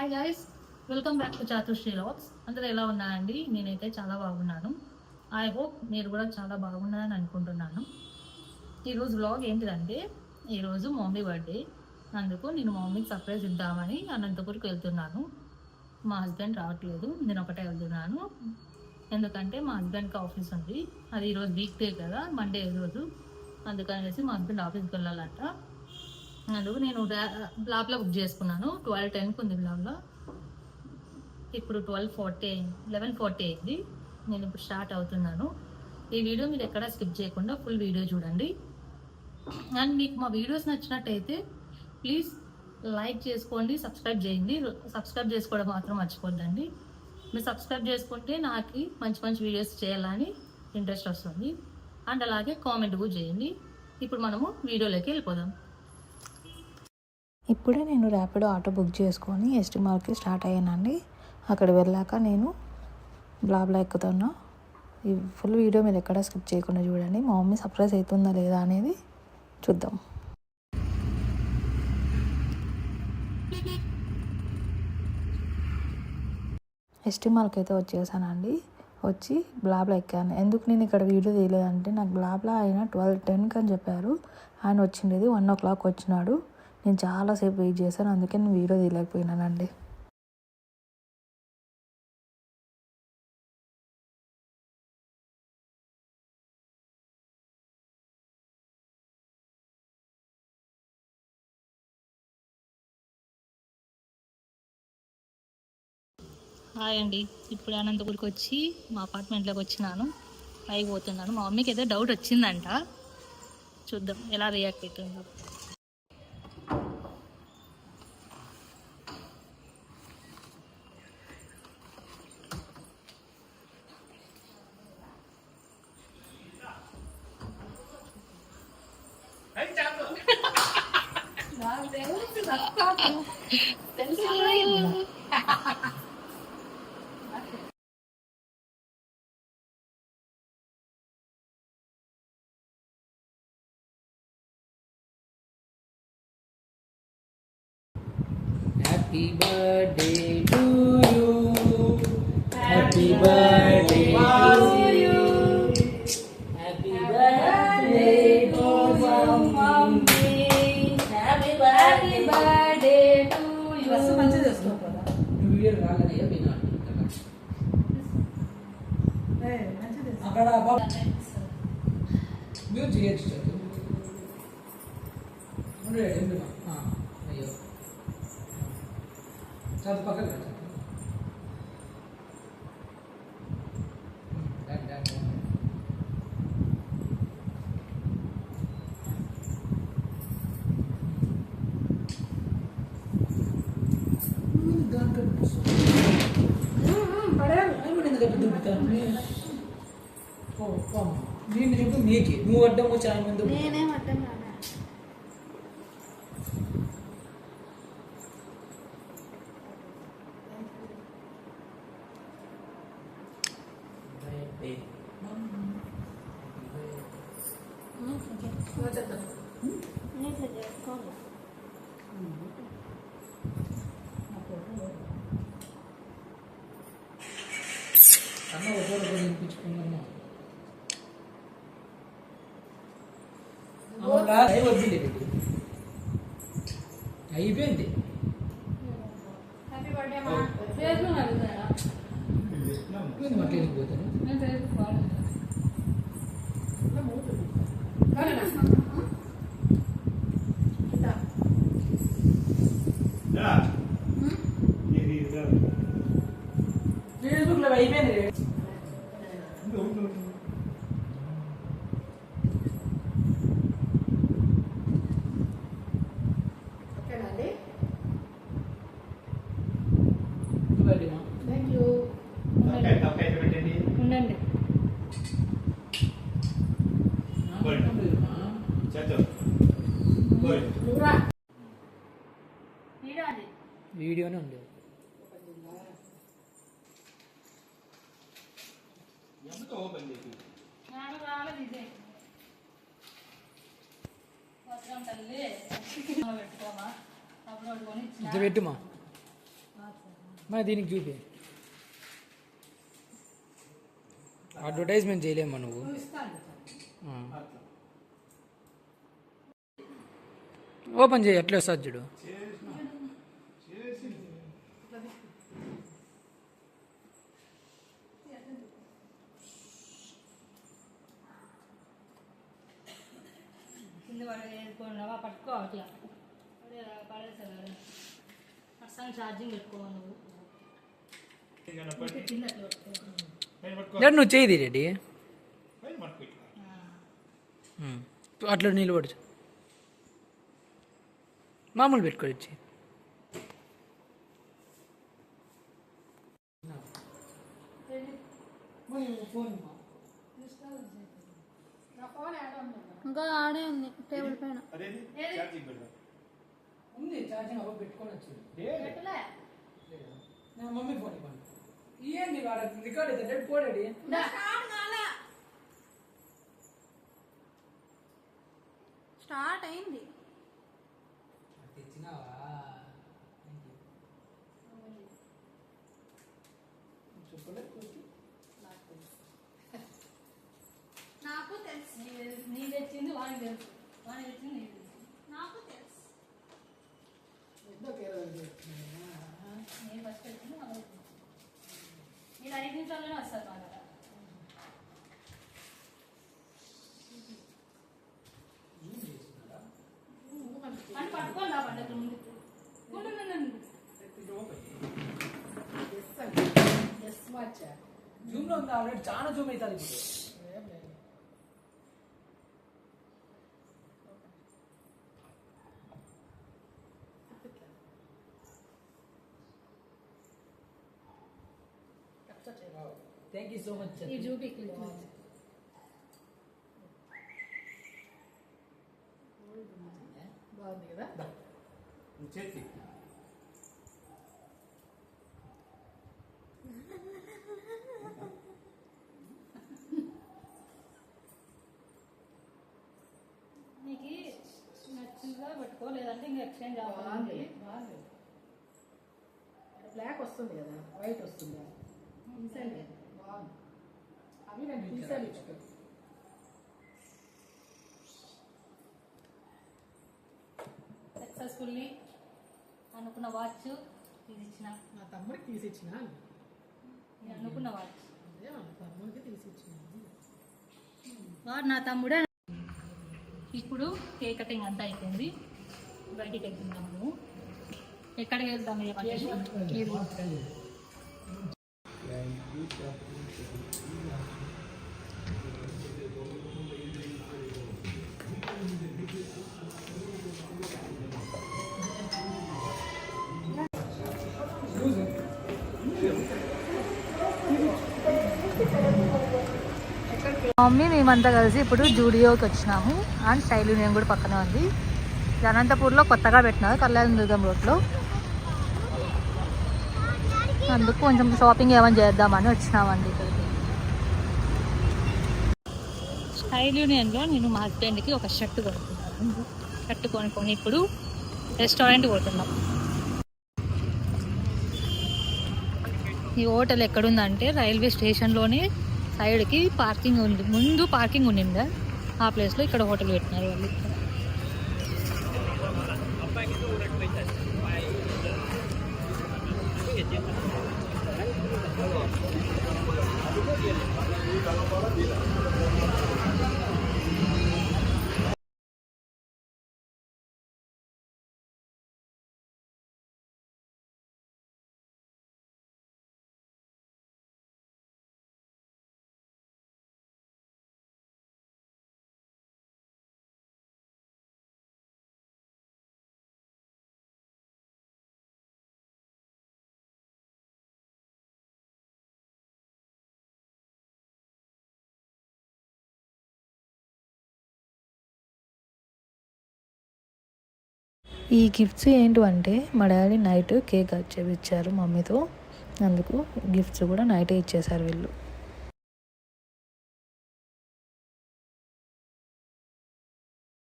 Hi guys, welcome back to Chatushree vlogs. అందరూ ఎలా ఉన్నారండి? నేనైతే చాలా బాగున్నాను. ఐ హోప్ మీరు కూడా చాలా బాగున్నారని అనుకుంటున్నాను. ఈరోజు వ్లాగ్ ఏంటిదంటే, ఈరోజు మా మమ్మీ బర్త్డే. అందుకు నేను మా మమ్మీకి సర్ప్రైజ్ ఇద్దామని అనంతపూర్కి వెళ్తున్నాను. మా హస్బెండ్ రావట్లేదు, నేను ఒకటే వెళ్తున్నాను. ఎందుకంటే మా హస్బెండ్కి ఆఫీస్ ఉంది. అది ఈరోజు వీక్ డే కదా, మండే రోజు. అందుకనేసి మా హస్బెండ్ ఆఫీస్కి వెళ్ళాలంట. అందుకు నేను బ్లాబ్లో బుక్ చేసుకున్నాను. 12:10కి ఉంది బ్లాబ్లో. ఇప్పుడు 11:40 అయింది. నేను ఇప్పుడు స్టార్ట్ అవుతున్నాను. ఈ వీడియో మీరు ఎక్కడ స్కిప్ చేయకుండా ఫుల్ వీడియో చూడండి. అండ్ మీకు మా వీడియోస్ నచ్చినట్టయితే ప్లీజ్ లైక్ చేసుకోండి, సబ్స్క్రైబ్ చేయండి. సబ్స్క్రైబ్ చేసుకోవడం మాత్రం మర్చిపోద్దండి. మీరు సబ్స్క్రైబ్ చేసుకుంటే నాకు మంచి మంచి వీడియోస్ చేయాలని ఇంట్రెస్ట్ వస్తుంది. అండ్ అలాగే కామెంట్ కూడా చేయండి. ఇప్పుడు మనము వీడియోలోకి వెళ్ళిపోదాం. ఇప్పుడే నేను ర్యాపిడో ఆటో బుక్ చేసుకొని ఎస్టీ మార్క్కి స్టార్ట్ అయ్యానండి. అక్కడ వెళ్ళాక నేను బ్లాబ్లా ఎక్కుతున్నా. ఈ ఫుల్ వీడియో మీరు ఎక్కడ స్కిప్ చేయకుండా చూడండి. మా మమ్మీ సర్ప్రైజ్ అవుతుందా లేదా అనేది చూద్దాం. ఎస్టీ మార్క్ అయితే వచ్చేసానండి. వచ్చి బ్లాబ్లా ఎక్కాను. ఎందుకు నేను ఇక్కడ వీడియో తీయలేదంటే, నాకు బ్లాబ్లా ఆయన 12:10 అని చెప్పారు. ఆయన వచ్చిండేది 1 o'clock వచ్చినాడు. నేను చాలాసేపు వెయిట్ చేశాను, అందుకే నేను వీడియో తీయలేకపోయినానండి. హాయ్ అండి, ఇప్పుడు అనంతపూర్కి వచ్చి మా అపార్ట్మెంట్లోకి వచ్చినాను. పైకి పోతున్నాను. మా మమ్మీకి ఏదో డౌట్ వచ్చిందంట, చూద్దాం ఎలా రియాక్ట్ అవుతుందో. Happy birthday to you. Happy birthday to you. Happy birthday to mommy. Happy birthday to you. Rasu manchidi chestunavu kada. New Year raagane yapina. Hey, manchidi. Akada baba. Music extra. Unde enduna. Ayyo. Satu pakai nggak? Dan. Dan busuk. Padahal, aku ini nggak betul-betul. Oh, kamu. Ini juga miki. Mu ada mau cari mendu. Ini ada mana? Karena ఒకరు నింపించుకున్నాము. అవునా వద్దులే పెట్టి అయిపోయింది. Happy birthday మా Facebook అడుగుతారా? నేను మట్లేనికి పోతాను. నేను ఫేస్బుక్ వాడను. ఫేస్బుక్ లో అయిపోయింది. ఓకేనండి, థ్యాంక్ యూ. ఉండండి. వీడియోనే ఉంది. ఇది పెట్టుమా. మరి దీనికి చూపి. అడ్వర్టైజ్మెంట్ చేయలేమ్మా నువ్వు. ఓపెన్ చేయి, ఎట్లా వస్తుంది చూడు. పట్టుకో అట్లా పడేసారు అసలు ఛార్జింగ్ పెట్టుకో నువ్వు. నువ్వు చేయి రెడీ అట్లా నిలబడు. మామూలు పెట్టుకోవచ్చు. ఇంకా ఆడే ఉంది టేబుల్ పైన. ఉంది ఛార్జింగ్ అవ్వ పెట్టుకొని వచ్చింది. మమ్మీ ఫోన్ ఇవ్వండి. ఏంది రికార్డ్ అయితే డెడ్ పోడాడి. స్టార్ట్ అయింది. తెచ్చినావా? నాకు తెలుసు. నీ తెచ్చింది వాడికి తెలుసు, వాడిని తెచ్చింది నీకు తెలుసు. నాకు తెలుసు. నేను ఫస్ట్ వచ్చింది నేను 5 నిమిషాల్లోనే వస్తాను మా దగ్గర. అని పట్టుకోండి ఆ పండుగ ముందు జూమ్ లో ఉంది ఆల్రెడీ. చాలా జూమ్ అవుతుంది ఇప్పుడు. Thank you so much. ఈ చూపి బాగుంది కదా. చేతి నీకు నచ్చిందా పెట్టుకో, లేదంటే ఇంకా ఎక్స్చేంజ్ అవ్వాలి. బ్లాక్ వస్తుంది కదా, వైట్ వస్తుంది. బాగుంది. అవి నేను తీసాను ఇచ్చుకో. సక్సెస్ఫుల్లీ అనుకున్న వాచ్ తీసిచ్చిన. నా తమ్ముడికి తీసిచ్చిన. నేను అనుకున్న వాచ్ అదే వాళ్ళ తమ్ముడికి తీసిచ్చిన. వాడు నా తమ్ముడే. ఇప్పుడు కేక్ కటింగ్ అంతా అయిపోయింది. బయటికి వెళ్తున్నాము. ఎక్కడికి వెళ్తాము? మమ్మీ మేమంతా కలిసి ఇప్పుడు జూడియోకి వచ్చినాము. అండ్ స్టైల్ యూనియన్ కూడా పక్కనే ఉంది. ఇది అనంతపూర్లో కొత్తగా పెట్టినారు, కళ్యాణదుర్గం రోడ్లో. అందుకు కొంచెం షాపింగ్ ఏమైనా చేద్దామని వచ్చినామండి ఇక్కడికి. స్టైల్ యూనియన్లో నేను మా హస్బెండ్కి ఒక షర్ట్ కొనుక్కున్నాను. షర్ట్ కొనుక్కొని ఇప్పుడు రెస్టారెంట్ పోతున్నాం. ఈ హోటల్ ఎక్కడుందంటే రైల్వే స్టేషన్లోనే సైడ్కి పార్కింగ్ ఉంది. ముందు పార్కింగ్ ఉండిందా, ఆ ప్లేస్లో ఇక్కడ హోటల్ పెట్టినారు వాళ్ళు. ఈ గిఫ్ట్స్ ఏంటంటే మా డాడీ నైట్ కేక్ కట్ చేయించారు మమ్మీతో. అందుకు గిఫ్ట్స్ కూడా నైటే ఇచ్చేసారు వీళ్ళు.